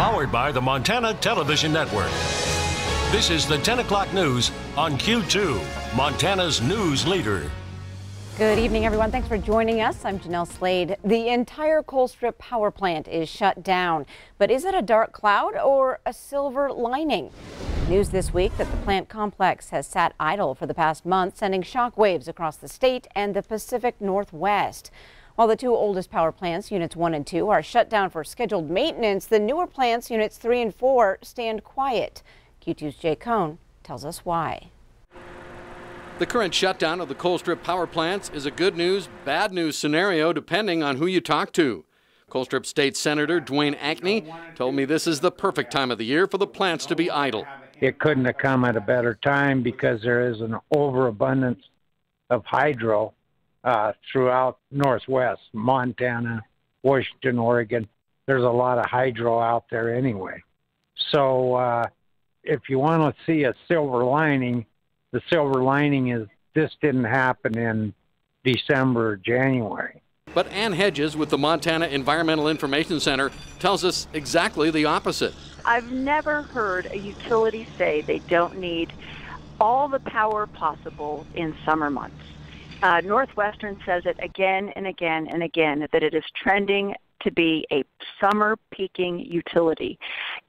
Powered by the Montana Television Network. This is the 10 o'clock news on Q2, Montana's news leader. Good evening, everyone. Thanks for joining us. I'm Jeanelle Slade. The entire Colstrip power plant is shut down. But is it a dark cloud or a silver lining? News this week that the plant complex has sat idle for the past month, sending shockwaves across the state and the Pacific Northwest. While the two oldest power plants, units 1 and 2, are shut down for scheduled maintenance, the newer plants, units 3 and 4, stand quiet. Q2's Jay Cohn tells us why. The current shutdown of the Colstrip power plants is a good news, bad news scenario depending on who you talk to. Colstrip State Senator Dwayne Ankney told me this is the perfect time of the year for the plants to be idle. It couldn't have come at a better time because there is an overabundance of hydro throughout Northwest, Montana, Washington, Oregon. There's a lot of hydro out there anyway. So if you want to see a silver lining, the silver lining is this didn't happen in December or January. But Ann Hedges with the Montana Environmental Information Center tells us exactly the opposite. I've never heard a utility say they don't need all the power possible in summer months. Northwestern says it again and again and again that it is trending to be a summer peaking utility.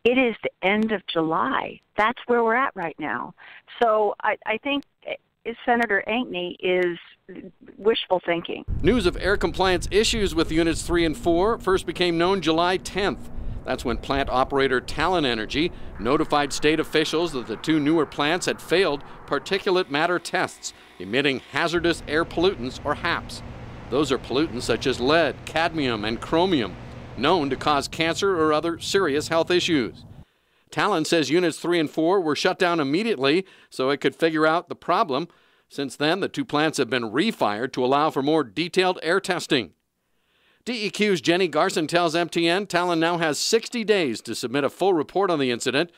It is the end of July. That's where we're at right now. So I think Senator Ankney is wishful thinking. News of air compliance issues with units 3 and 4 first became known July 10th. That's when plant operator Talon Energy notified state officials that the two newer plants had failed particulate matter tests, emitting hazardous air pollutants, or HAPs. Those are pollutants such as lead, cadmium, and chromium, known to cause cancer or other serious health issues. Talon says units 3 and 4 were shut down immediately so it could figure out the problem. Since then, the two plants have been refired to allow for more detailed air testing. DEQ's Jenny Garson tells MTN Talon now has 60 days to submit a full report on the incident.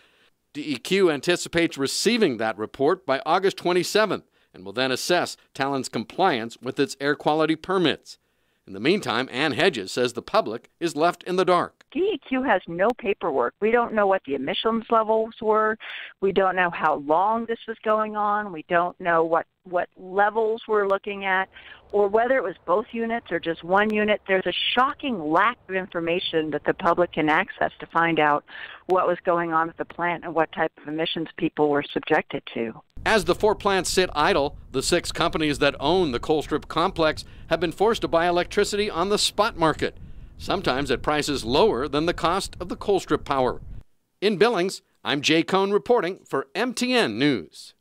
DEQ anticipates receiving that report by August 27th and will then assess Talon's compliance with its air quality permits. In the meantime, Ann Hedges says the public is left in the dark. DEQ has no paperwork. We don't know what the emissions levels were. We don't know how long this was going on. We don't know what levels we're looking at, or whether it was both units or just one unit. There's a shocking lack of information that the public can access to find out what was going on with the plant and what type of emissions people were subjected to. As the 4 plants sit idle, the 6 companies that own the Colstrip complex have been forced to buy electricity on the spot market, sometimes at prices lower than the cost of the Colstrip power. In Billings, I'm Jay Cohn reporting for MTN News.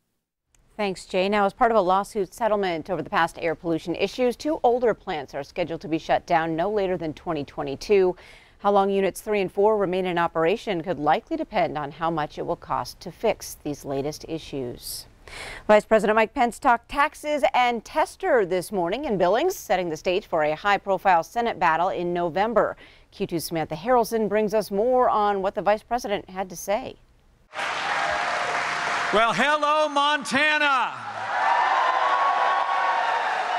Thanks, Jay. Now, as part of a lawsuit settlement over the past air pollution issues, 2 older plants are scheduled to be shut down no later than 2022. How long units 3 and 4 remain in operation could likely depend on how much it will cost to fix these latest issues. Vice President Mike Pence talked taxes and tester this morning in Billings, setting the stage for a high-profile Senate battle in November. Q2's Samantha Harrelson brings us more on what the vice president had to say. Well, hello, Montana.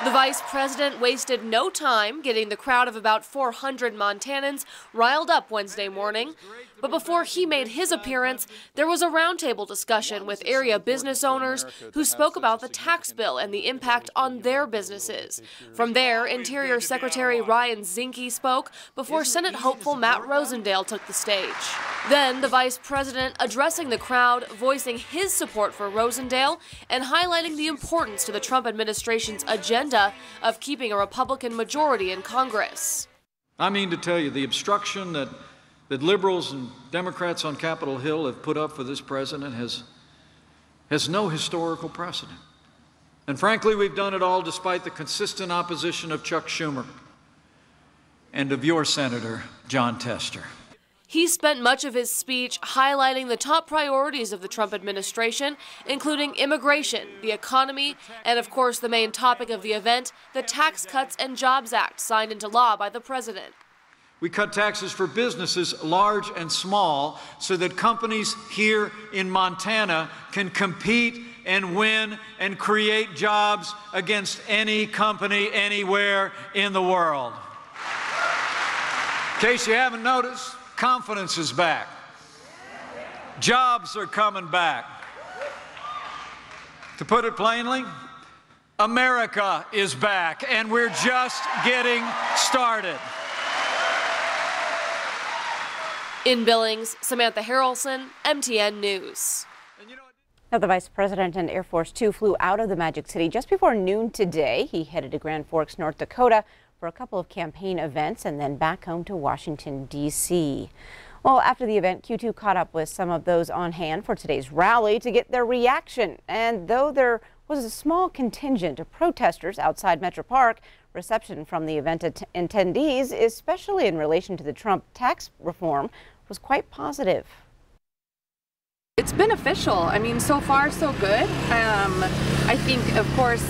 The vice president wasted no time getting the crowd of about 400 Montanans riled up Wednesday morning. But before he made his appearance, there was a roundtable discussion with area business owners who spoke about the tax bill and the impact on their businesses. From there, Interior Secretary Ryan Zinke spoke before Senate hopeful Matt Rosendale took the stage. Then the vice president addressing the crowd, voicing his support for Rosendale and highlighting the importance to the Trump administration's agenda of keeping a Republican majority in Congress. I mean to tell you, the obstruction that liberals and Democrats on Capitol Hill have put up for this president has no historical precedent. And frankly, we've done it all despite the consistent opposition of Chuck Schumer and of your Senator, John Tester. He spent much of his speech highlighting the top priorities of the Trump administration, including immigration, the economy, and of course the main topic of the event, the Tax Cuts and Jobs Act signed into law by the president. We cut taxes for businesses large and small so that companies here in Montana can compete and win and create jobs against any company anywhere in the world. In case you haven't noticed, confidence is back. Jobs are coming back. To put it plainly, America is back, and we're just getting started. In Billings, Samantha Harrelson, MTN News. Now, the Vice President and Air Force Two flew out of the Magic City just before noon today. He headed to Grand Forks, North Dakota for a couple of campaign events and then back home to Washington, D.C. Well, after the event, Q2 caught up with some of those on hand for today's rally to get their reaction. And though there was a small contingent of protesters outside Metro Park, reception from the event attendees, especially in relation to the Trump tax reform, was quite positive. It's beneficial. I mean, so far so good. I think, of course,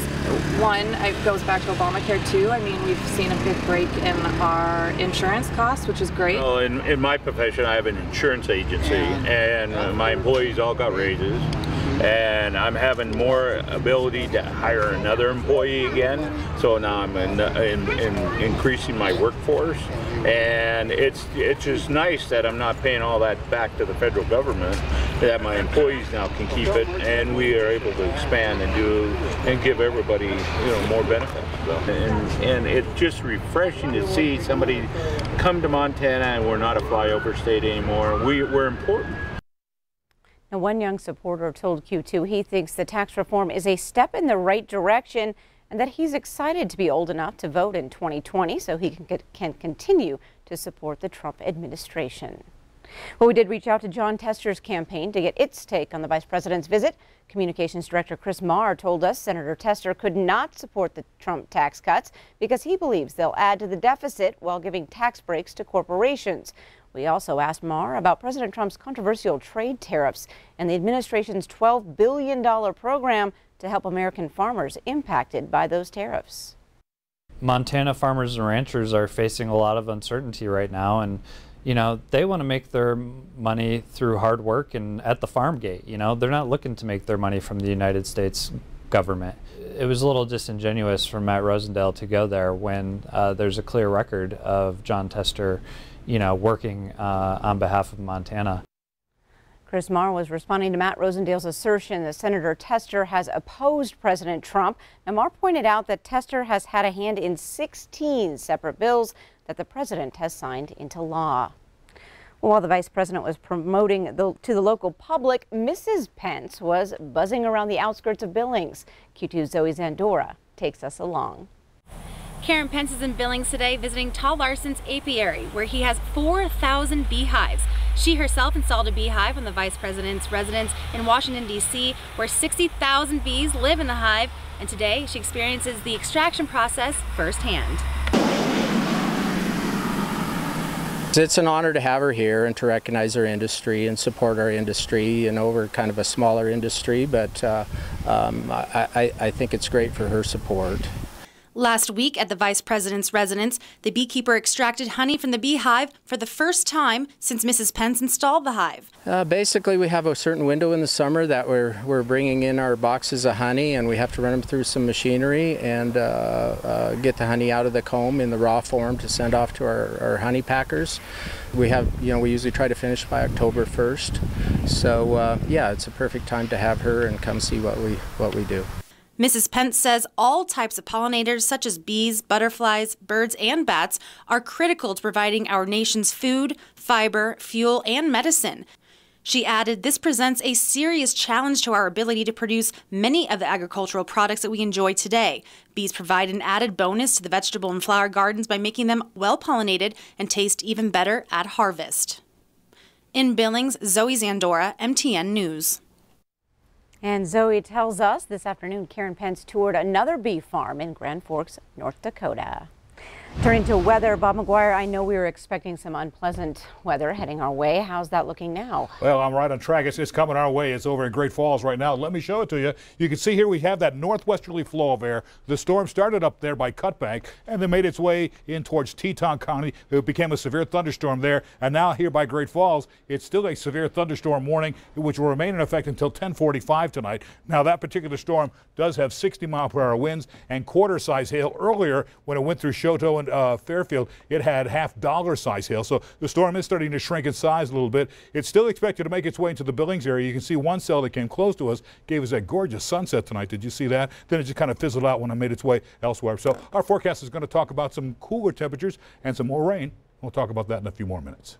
one, it goes back to Obamacare too. I mean, we've seen a big break in our insurance costs, which is great. Well, in my profession, I have an insurance agency, and my employees all got raises. And I'm having more ability to hire another employee again. So now I'm increasing my workforce, and it's just nice that I'm not paying all that back to the federal government. That my employees now can keep it, and we are able to expand and give everybody more benefits. So, and it's just refreshing to see somebody come to Montana, and we're not a flyover state anymore. We're important. Now, one young supporter told Q2 he thinks the tax reform is a step in the right direction and that he's excited to be old enough to vote in 2020 so he can continue to support the Trump administration. Well, we did reach out to Jon Tester's campaign to get its take on the vice president's visit. Communications Director Chris Marr told us Senator Tester could not support the Trump tax cuts because he believes they'll add to the deficit while giving tax breaks to corporations. We also asked Marr about President Trump's controversial trade tariffs and the administration's $12 billion program to help American farmers impacted by those tariffs. Montana farmers and ranchers are facing a lot of uncertainty right now, and they want to make their money through hard work and at the farm gate. They're not looking to make their money from the United States government. It was a little disingenuous for Matt Rosendale to go there when there's a clear record of Jon Tester working on behalf of Montana. Chris Marr was responding to Matt Rosendale's assertion that Senator Tester has opposed President Trump. Now, Marr pointed out that Tester has had a hand in 16 separate bills that the president has signed into law. While the vice president was promoting to the local public, Mrs. Pence was buzzing around the outskirts of Billings. Q2's Zoe Zandora takes us along. Karen Pence is in Billings today visiting Todd Larson's apiary, where he has 4,000 beehives. She herself installed a beehive on the vice president's residence in Washington, D.C., where 60,000 bees live in the hive, and today she experiences the extraction process firsthand. It's an honor to have her here and to recognize our industry and support our industry. We're kind of a smaller industry, but I think it's great for her support. Last week at the vice president's residence, the beekeeper extracted honey from the beehive for the first time since Mrs. Pence installed the hive. Basically, we have a certain window in the summer that we're bringing in our boxes of honey, and we have to run them through some machinery and get the honey out of the comb in the raw form to send off to our honey packers. We usually try to finish by October 1st. So yeah, it's a perfect time to have her and come see what we do. Mrs. Pence says all types of pollinators such as bees, butterflies, birds, and bats are critical to providing our nation's food, fiber, fuel, and medicine. She added, this presents a serious challenge to our ability to produce many of the agricultural products that we enjoy today. Bees provide an added bonus to the vegetable and flower gardens by making them well-pollinated and taste even better at harvest. In Billings, Zoe Zandora, MTN News. And Zoe tells us this afternoon Karen Pence toured another bee farm in Grand Forks, North Dakota. Turning to weather, Bob McGuire, I know we were expecting some unpleasant weather heading our way. How's that looking now? Well, I'm right on track. It's coming our way. It's over in Great Falls right now. Let me show it to you. You can see here we have that northwesterly flow of air. The storm started up there by Cutbank and then made its way in towards Teton County. It became a severe thunderstorm there. And now here by Great Falls, it's still a severe thunderstorm warning, which will remain in effect until 10:45 tonight. Now, that particular storm does have 60-mile-per-hour winds and quarter-size hail earlier when it went through Choteau in Fairfield, it had half-dollar size hail. So the storm is starting to shrink in size a little bit. It's still expected to make its way into the Billings area. You can see one cell that came close to us gave us that gorgeous sunset tonight. Did you see that? Then it just kind of fizzled out when it made its way elsewhere. So our forecast is going to talk about some cooler temperatures and some more rain. We'll talk about that in a few more minutes.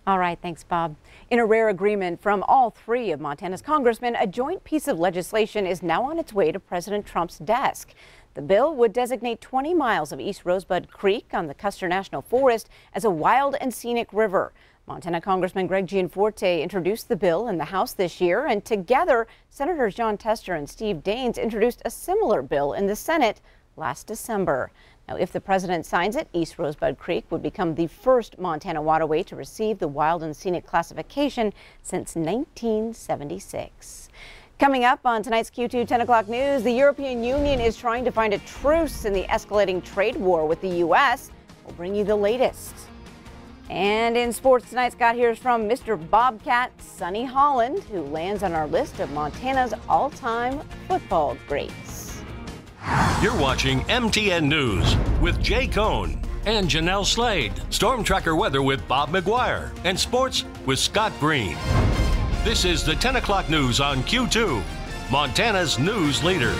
All right, thanks, Bob. In a rare agreement from all three of Montana's congressmen, a joint piece of legislation is now on its way to President Trump's desk. The bill would designate 20 miles of East Rosebud Creek on the Custer National Forest as a wild and scenic river. Montana Congressman Greg Gianforte introduced the bill in the House this year, and together, Senators John Tester and Steve Daines introduced a similar bill in the Senate last December. Now, if the president signs it, East Rosebud Creek would become the first Montana waterway to receive the wild and scenic classification since 1976. Coming up on tonight's Q2 10 o'clock news, the European Union is trying to find a truce in the escalating trade war with the U.S. We'll bring you the latest. And in sports tonight, Scott hears from Mr. Bobcat Sonny Holland, who lands on our list of Montana's all-time football greats. You're watching MTN News with Jay Cohn and Jeanelle Slade. Storm Tracker weather with Bob McGuire and sports with Scott Green. This is the 10 o'clock news on Q2, Montana's news leader.